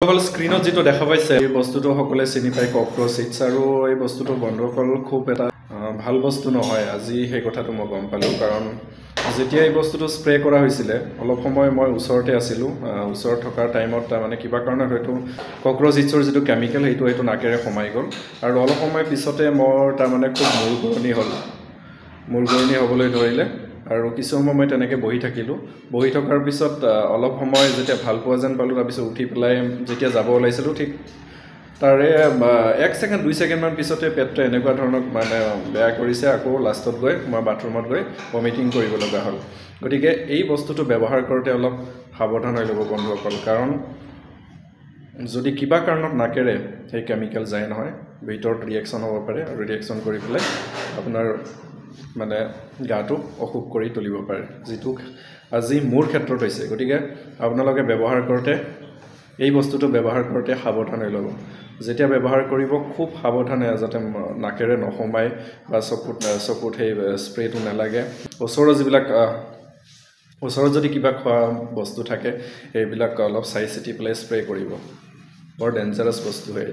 বন্ধুসকল স্ক্ৰীনত যেটো দেখা পাইছে এই বস্তুটো সকলে চিনি পায় ককৰোচিটছ আৰু এই বস্তুটো বন্ধুসকল খুব এটা ভাল বস্তু নহয় আজি সেই কথাটো মই গম পালো কাৰণ যেতিয়া এই বস্তুটো স্প্ৰে কৰা হৈছিল অলপ সময় মই ওচৰতে আছিলো ওচৰত থকা টাইমত মানে কিবা কাৰণত হয়তো ককৰোচিটছৰ যেটো কেমিকেল হেটো নাকেৰে সোমাই গল আৰু অলপ সময় পিছতে মোৰ তাৰ মানে খুব মূৰঘূৰণি হ'বলৈ ধৰিলে আৰু কিছু সময় মই তেনেকৈ বহি থাকিলো বহি থকাৰ পিছত অলপ সময় যেতিয়া ভাল পোৱা যেন পালো তাৰ পিছত উঠি পেলাই যেতিয়া যাব ওলাইছিলো ঠিক তাৰে 1 সেকেন্ড 2 সেকেন্ড মান পিছতে পেটটো এনেকুৱা ধৰণৰ মানে বেয়া কৰিছে আকৌ লাষ্টত গৈ মই বাথৰুমত গৈ ভমিটিং কৰিব লগা হ'ল গতিকে এই বস্তুটো ব্যৱহাৰ কৰোতে অলপ সাৱধান হৈ ল'ব বন্ধুসকল কাৰণ যদি কিবা কাৰণত নাকেৰে এই কেমিকেল যায় নহয় ভিতৰত ৰিএকচন হ'ব পাৰে আৰু ৰিএকচন কৰি পেলাই আপোনাৰ মানে গাটো অসুখ কৰি তুলিব পাৰে যেটো আজি মোৰ ক্ষেত্ৰত হৈছে গতিকে আপোনালোকে ব্যৱহাৰ কৰোতে এই বস্তুটো ব্যৱহাৰ কৰোতে সাৱধান হৈ ল'ব যেতিয়া ব্যৱহাৰ কৰিব খুব সাৱধানে যাতে নাকেৰে নখমাই বা চকুত সেই স্প্ৰেটো নালাগে ওচৰৰ যিবিলাক ওচৰত যদি কিবা খোৱা বস্তু থাকে এইবিলাক অলপ চাই চিতি প্লে স্প্ৰে কৰিব বৰ ডেঞ্জাৰাছ বস্তু হয়